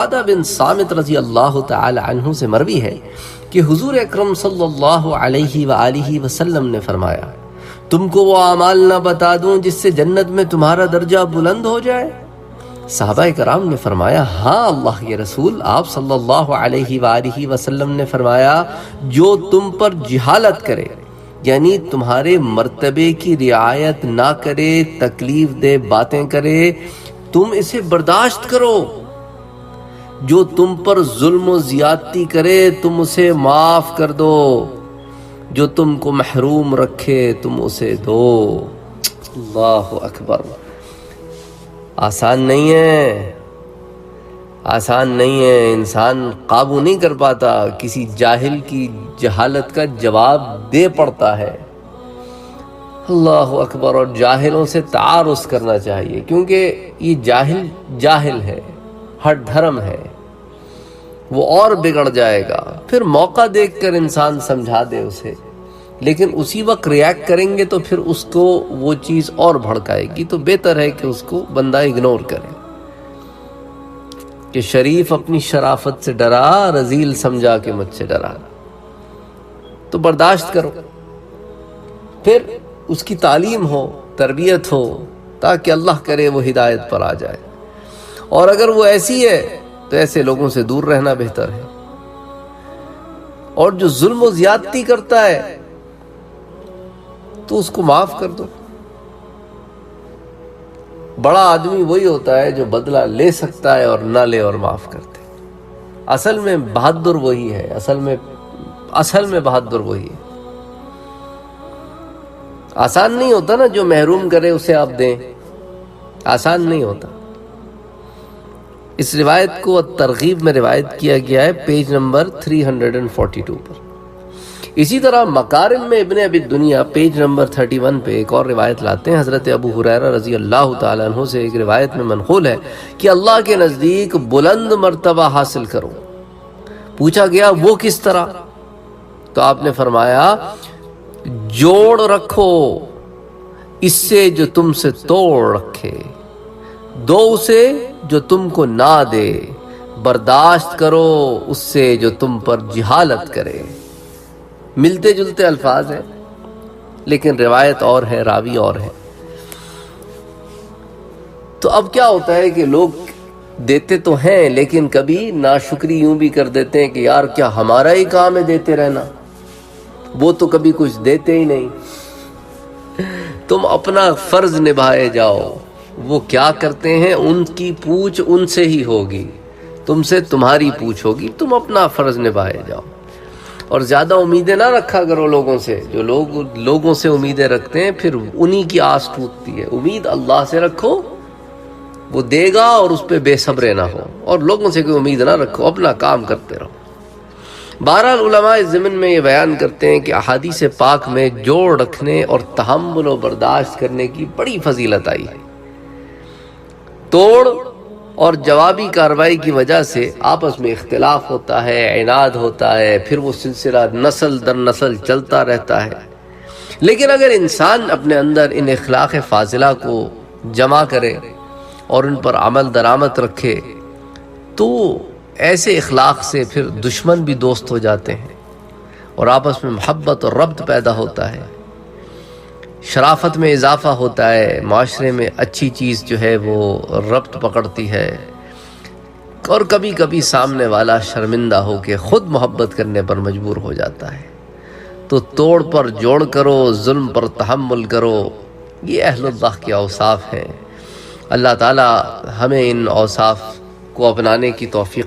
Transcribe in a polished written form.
عبادہ بن صامت رضی اللہ تعالی عنہ سے مروی ہے کہ حضور اکرم صلی اللہ علیہ وآلہ وسلم نے فرمایا، تم کو وہ اعمال نہ بتا دوں جس سے جنت میں تمہارا درجہ بلند ہو جائے؟ صحابہ کرام نے فرمایا، ہاں اللہ کے رسول۔ آپ صلی اللہ علیہ وآلہ وسلم نے فرمایا، جو تم پر جہالت کرے، یعنی تمہارے مرتبے کی رعایت نہ کرے، تکلیف دہ باتیں کرے، تم اسے برداشت کرو۔ جو تم پر ظلم و زیادتی کرے، تم اسے معاف کر دو۔ جو تم کو محروم رکھے، تم اسے دو۔ اللہ اکبر۔ آسان نہیں ہے، آسان نہیں ہے، انسان قابو نہیں کر پاتا، کسی جاہل کی جہالت کا جواب دے پڑتا ہے۔ اللہ اکبر۔ اور جاہلوں سے تعارض کرنا چاہیے، کیونکہ یہ جاہل ہے، ہٹ دھرم ہے، وہ اور بگڑ جائے گا۔ پھر موقع دیکھ کر انسان سمجھا دے اسے، لیکن اسی وقت ریاکٹ کریں گے تو پھر اس کو وہ چیز اور بھڑکائے گی۔ تو بہتر ہے کہ اس کو بندہ اگنور کرے، کہ شریف اپنی شرافت سے ڈرا، رذیل سمجھا کہ مجھ سے ڈرا۔ تو برداشت کرو، پھر اس کی تعلیم ہو، تربیت ہو، تاکہ اللہ کرے وہ ہدایت پر آ جائے۔ اور اگر وہ ایسی ہے تو ایسے لوگوں سے دور رہنا بہتر ہے۔ اور جو ظلم و زیادتی کرتا ہے تو اس کو معاف کر دو۔ بڑا آدمی وہی ہوتا ہے جو بدلہ لے سکتا ہے اور نہ لے اور معاف کرتے۔ اصل میں بہادر وہی ہے، اصل میں بہادر وہی ہے۔ آسان نہیں ہوتا نا، جو محروم کرے اسے آپ دیں، آسان نہیں ہوتا۔ اس روایت کو ترغیب میں روایت کیا گیا ہے پیج نمبر 342 پر۔ اسی طرح مکارم میں ابن ابی دنیا پیج نمبر 31 پہ ایک اور روایت لاتے ہیں۔ حضرت ابو ہریرہ رضی اللہ تعالیٰ عنہ سے ایک روایت میں منقول ہے کہ اللہ کے نزدیک بلند مرتبہ حاصل کرو۔ پوچھا گیا وہ کس طرح؟ تو آپ نے فرمایا، جوڑ رکھو اس سے جو تم سے توڑ رکھے، دو اسے جو تم کو نہ دے، برداشت کرو اس سے جو تم پر جہالت کرے۔ ملتے جلتے الفاظ ہیں، لیکن روایت اور ہے، راوی اور ہے۔ تو اب کیا ہوتا ہے کہ لوگ دیتے تو ہیں، لیکن کبھی ناشکری یوں بھی کر دیتے ہیں کہ یار کیا ہمارا ہی کام ہے دیتے رہنا، وہ تو کبھی کچھ دیتے ہی نہیں۔ تم اپنا فرض نبھائے جاؤ، وہ کیا کرتے ہیں ان کی پوچھ ان سے ہی ہوگی، تم سے تمہاری پوچھ ہوگی، تم اپنا فرض نبھائے جاؤ۔ اور زیادہ امیدیں نہ رکھا کرو لوگوں سے، جو لوگوں سے امیدیں رکھتے ہیں پھر انہی کی آس ٹوٹتی ہے۔ امید اللہ سے رکھو، وہ دے گا، اور اس پہ بے صبرے نہ ہو، اور لوگوں سے کوئی امید نہ رکھو، اپنا کام کرتے رہو۔ بہرحال علماء ضمن میں یہ بیان کرتے ہیں کہ احادیث پاک میں جوڑ رکھنے اور تحمل و برداشت کرنے کی بڑی فضیلت آئی ہے۔ توڑ اور جوابی کارروائی کی وجہ سے آپس میں اختلاف ہوتا ہے، عناد ہوتا ہے، پھر وہ سلسلہ نسل در نسل چلتا رہتا ہے۔ لیکن اگر انسان اپنے اندر ان اخلاق فاضلہ کو جمع کرے اور ان پر عمل درآمد رکھے تو ایسے اخلاق سے پھر دشمن بھی دوست ہو جاتے ہیں، اور آپس میں محبت اور ربط پیدا ہوتا ہے، شرافت میں اضافہ ہوتا ہے، معاشرے میں اچھی چیز جو ہے وہ ربط پکڑتی ہے، اور کبھی کبھی سامنے والا شرمندہ ہو کے خود محبت کرنے پر مجبور ہو جاتا ہے۔ تو توڑ پر جوڑ کرو، ظلم پر تحمل کرو، یہ اہل اللہ کے اوصاف ہیں۔ اللہ تعالی ہمیں ان اوصاف کو اپنانے کی توفیق